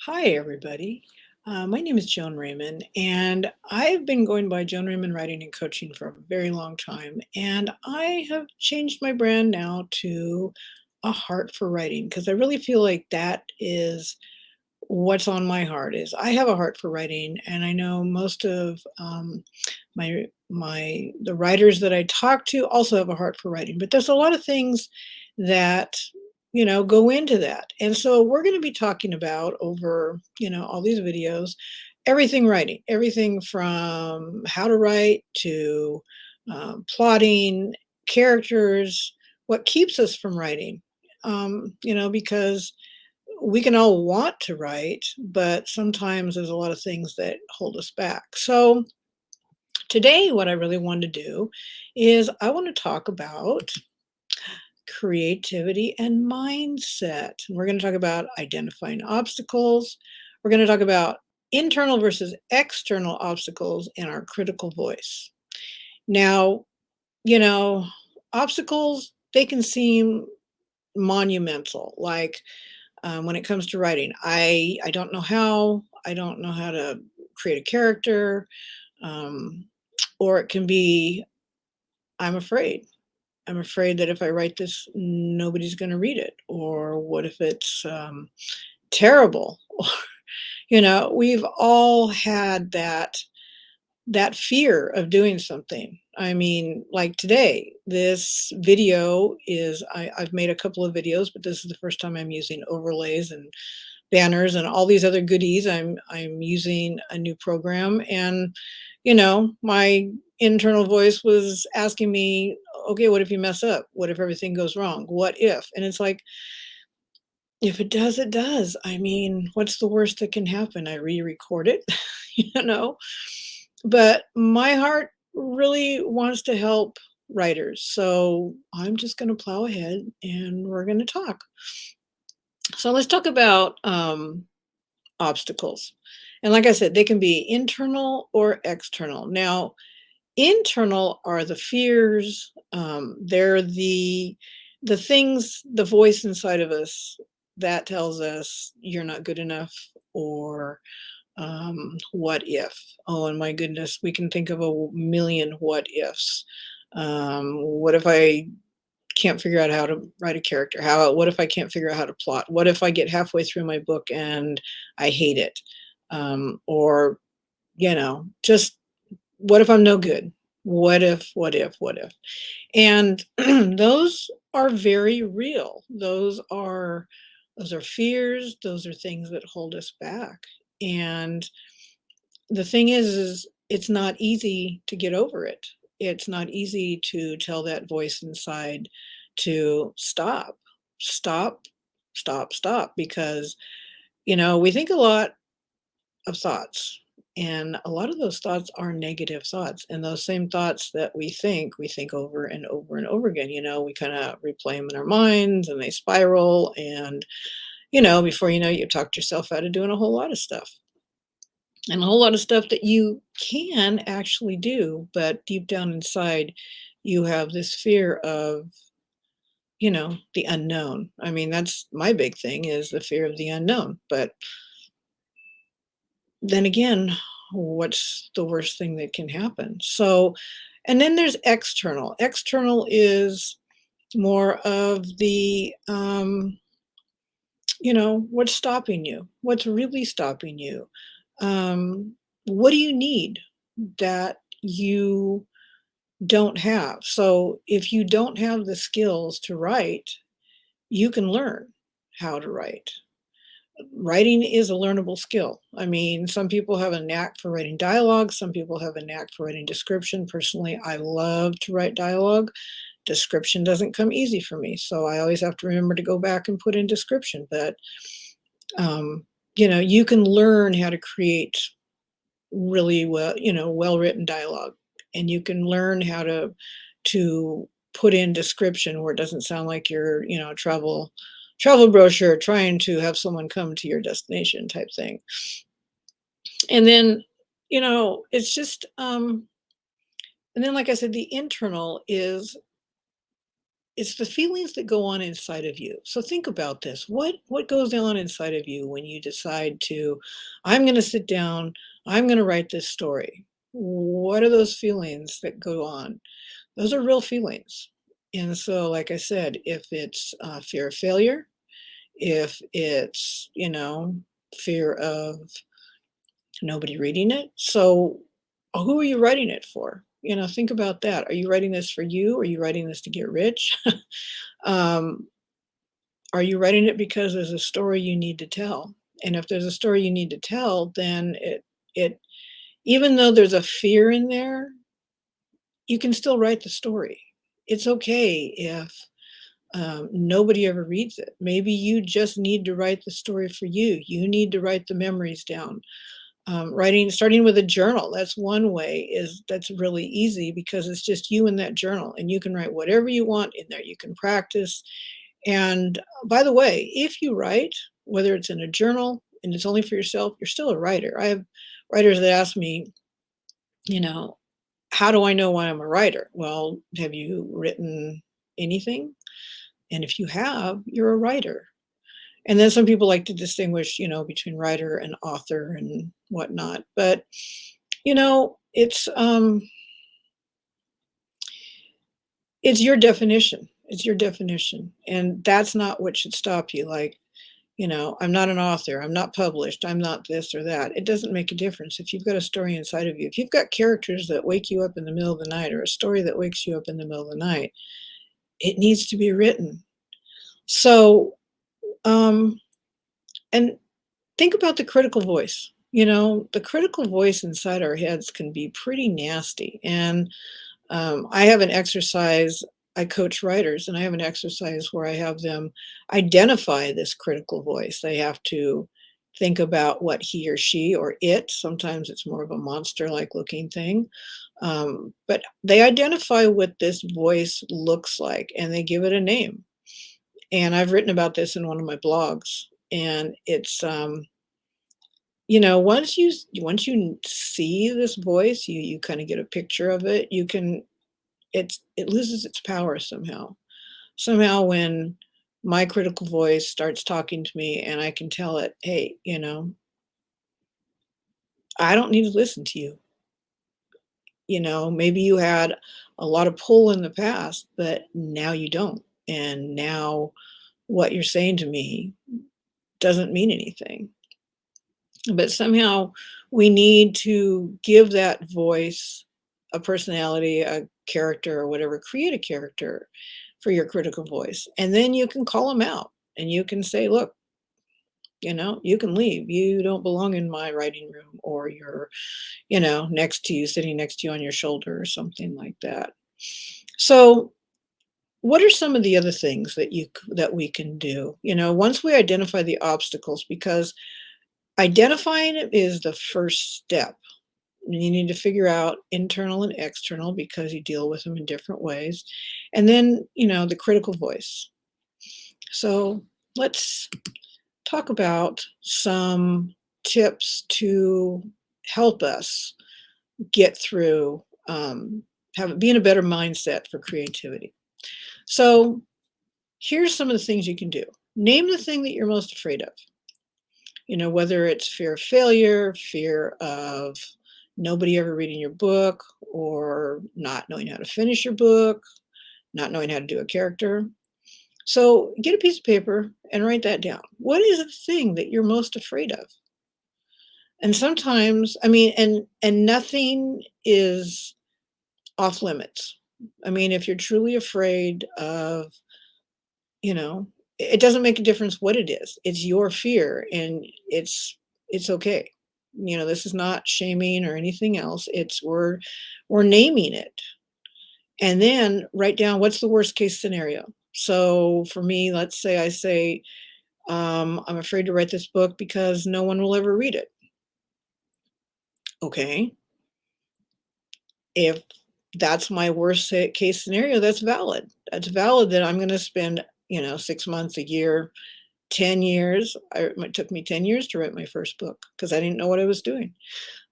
Hi, everybody. My name is Joan Raymond, and I've been going by Joan Raymond Writing and Coaching for a very long time. And I have changed my brand now to a heart for writing because I really feel like that is what's on my heart. Is I have a heart for writing, and I know most of the writers that I talk to also have a heart for writing. But there's a lot of things that go into that. And so we're going to be talking about over, all these videos, everything writing, everything from how to write to plotting, characters, what keeps us from writing. Because we can all want to write, but sometimes there's a lot of things that hold us back. So today, what I really want to do is I want to talk about creativity and mindset. And we're going to talk about identifying obstacles. We're going to talk about internal versus external obstacles and our critical voice. Now, you know, obstacles, they can seem monumental. Like when it comes to writing, I don't know how. I don't know how to create a character. Um, or it can be, I'm afraid. I'm afraid that if I write this, nobody's going to read it. Or what if it's terrible? We've all had that fear of doing something. I mean, like today, this video is I've made a couple of videos, but this is the first time I'm using overlays and banners and all these other goodies. I'm using a new program, and my internal voice was asking me, okay, what if you mess up? What if everything goes wrong? What if? And it's like, if it does, it does. I mean, what's the worst that can happen? I re-record it, you know? But my heart really wants to help writers. So I'm just going to plow ahead and we're going to talk. So let's talk about obstacles. And like I said, they can be internal or external. Now, internal are the fears, they're the things, the voice inside of us that tells us you're not good enough, or what if? Oh, and my goodness, we can think of a million what ifs. What if I can't figure out how to write a character? What if I can't figure out how to plot? What if I get halfway through my book and I hate it? Or, just what if I'm no good? What if, what if, what if? And those are very real. Those are fears, those are things that hold us back. And the thing is it's not easy to get over it. It's not easy to tell that voice inside to stop, stop, stop, stop, because we think a lot of thoughts. And a lot of those thoughts are negative thoughts. And those same thoughts that we think over and over and over again. We kind of replay them in our minds and they spiral. And, before you know it, you talked yourself out of doing a whole lot of stuff. And a whole lot of stuff that you can actually do. But deep down inside, you have this fear of, the unknown. I mean, that's my big thing, is the fear of the unknown. But then again, what's the worst thing that can happen? So, and then there's external. External is more of the, what's stopping you? What's really stopping you? What do you need that you don't have? So, if you don't have the skills to write, you can learn how to write. Writing is a learnable skill. I mean, some people have a knack for writing dialogue, some people have a knack for writing description. Personally, I love to write dialogue. Description doesn't come easy for me, so I always have to remember to go back and put in description. But you can learn how to create really well-written dialogue, and you can learn how to put in description where it doesn't sound like you're, a travel brochure trying to have someone come to your destination type thing. And then, it's just and then, like I said, the internal is it's the feelings that go on inside of you. So think about this. What goes on inside of you when you decide to, I'm going to sit down, I'm going to write this story. What are those feelings that go on? Those are real feelings. And so, like I said, if it's fear of failure, if it's, fear of nobody reading it. So, who are you writing it for? Think about that. Are you writing this for you? Are you writing this to get rich? um, are you writing it because there's a story you need to tell? And if there's a story you need to tell, then it even though there's a fear in there, you can still write the story. It's okay if nobody ever reads it. Maybe you just need to write the story for you. You need to write the memories down. Starting with a journal, that's one way, is that's really easy because it's just you in that journal and you can write whatever you want in there. You can practice. And by the way, if you write, whether it's in a journal and it's only for yourself, you're still a writer. I have writers that ask me, you know, how do I know why I'm a writer? Well, have you written anything? And if you have, you're a writer. And then some people like to distinguish, between writer and author and whatnot. But, it's your definition. It's your definition. And that's not what should stop you. Like, I'm not an author. I'm not published. I'm not this or that. It doesn't make a difference. If you've got a story inside of you, if you've got characters that wake you up in the middle of the night or a story that wakes you up in the middle of the night, it needs to be written. So, um, and think about the critical voice. The critical voice inside our heads can be pretty nasty. And I have an exercise, I coach writers, and I have an exercise where I have them identify this critical voice. They have to think about what he or she or it, sometimes it's more of a monster like looking thing. But they identify what this voice looks like and they give it a name. And I've written about this in one of my blogs. And it's, once you see this voice, you kind of get a picture of it. It loses its power somehow. Somehow when my critical voice starts talking to me and I can tell it, "Hey, I don't need to listen to you." Maybe you had a lot of pull in the past, but now you don't. And now what you're saying to me doesn't mean anything. But somehow we need to give that voice a personality, a character, or whatever. Create a character for your critical voice. And then you can call them out and you can say, look, you can leave. You don't belong in my writing room, or you're, next to you, sitting next to you on your shoulder, or something like that. So, what are some of the other things that we can do? Once we identify the obstacles, because identifying it is the first step. You need to figure out internal and external because you deal with them in different ways. And then, the critical voice. So let's talk about some tips to help us get through, be in a better mindset for creativity. So here's some of the things you can do. Name the thing that you're most afraid of. Whether it's fear of failure, fear of nobody ever reading your book, or not knowing how to finish your book, not knowing how to do a character. So get a piece of paper and write that down. What is the thing that you're most afraid of? And sometimes, I mean, and nothing is off limits. I mean, if you're truly afraid of, you know, it doesn't make a difference what it is. It's your fear and it's okay. This is not shaming or anything else. We're naming it. And then write down what's the worst case scenario. So for me, let's say I say, I'm afraid to write this book because no one will ever read it. Okay. If that's my worst case scenario, that's valid. That's valid that I'm going to spend, 6 months, a year, 10 years. It took me 10 years to write my first book because I didn't know what I was doing.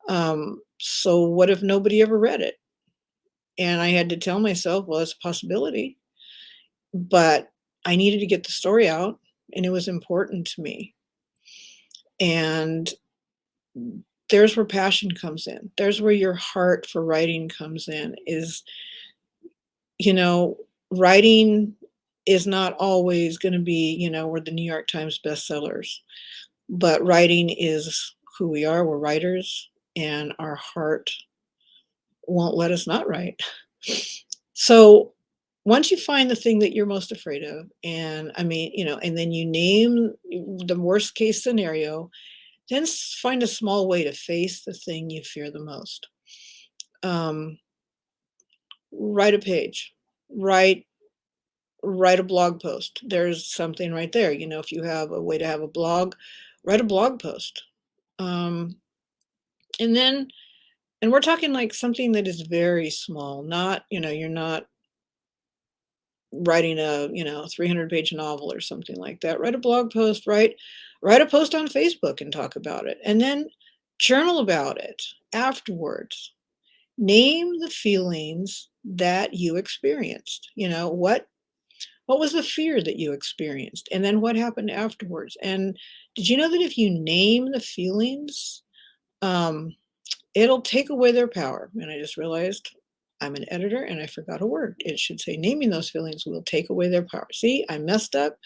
So what if nobody ever read it? And I had to tell myself, well, it's a possibility. but I needed to get the story out, and it was important to me. And there's where passion comes in. There's where your heart for writing comes in, is, you know, writing is not always gonna be, we're the New York Times bestsellers, but writing is who we are. We're writers, and our heart won't let us not write. So, once you find the thing that you're most afraid of, and I mean, and then you name the worst case scenario, then find a small way to face the thing you fear the most. Um, Write a page, write write a blog post. There's something right there. If you have a way to have a blog, write a blog post. Um, and then, and we're talking like something that is very small, not, you're not writing a 300-page novel or something like that. Write a blog post, write a post on Facebook and talk about it, and then journal about it afterwards. Name the feelings that you experienced. What was the fear that you experienced, and then what happened afterwards? And did you know that if you name the feelings, um, it'll take away their power? And I just realized I'm an editor and I forgot a word. It should say naming those feelings will take away their power. See, I messed up,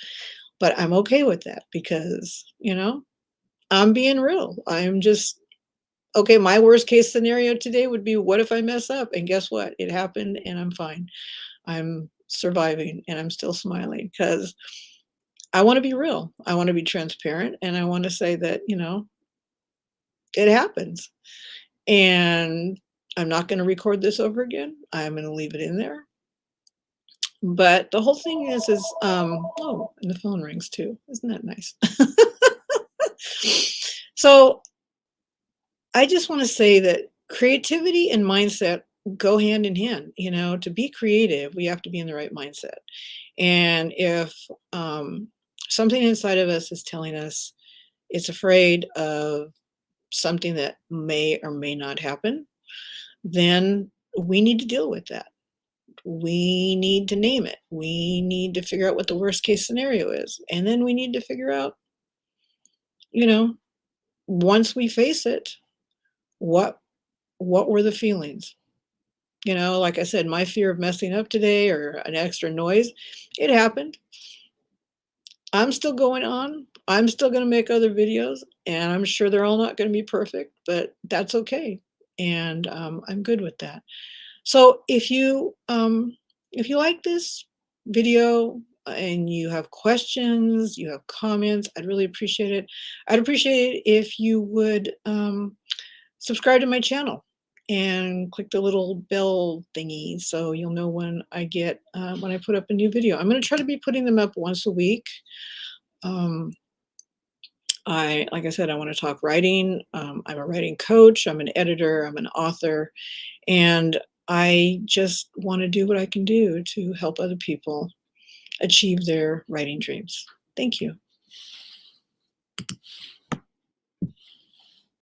but I'm okay with that because, I'm being real. I'm just okay. My worst case scenario today would be, what if I mess up? And guess what? It happened and I'm fine. I'm surviving and I'm still smiling because I want to be real. I want to be transparent and I want to say that, it happens. And I'm not going to record this over again. I'm going to leave it in there. But the whole thing is oh, and the phone rings too. Isn't that nice? So I just want to say that creativity and mindset go hand in hand. To be creative, we have to be in the right mindset. And if something inside of us is telling us it's afraid of something that may or may not happen, then we need to deal with that. We need to name it. We need to figure out what the worst case scenario is. And then we need to figure out, you know, once we face it, what what were the feelings? Like I said, my fear of messing up today or an extra noise, it happened. I'm still going on. I'm still going to make other videos, and I'm sure they're all not going to be perfect, but that's okay. And I'm good with that. So if you like this video and you have questions, you have comments, I'd really appreciate it. I'd appreciate it if you would subscribe to my channel and click the little bell thingy so you'll know when I put up a new video. I'm going to try to be putting them up once a week. Um, like I said, I want to talk writing. I'm a writing coach. I'm an editor. I'm an author. And I just want to do what I can do to help other people achieve their writing dreams. Thank you.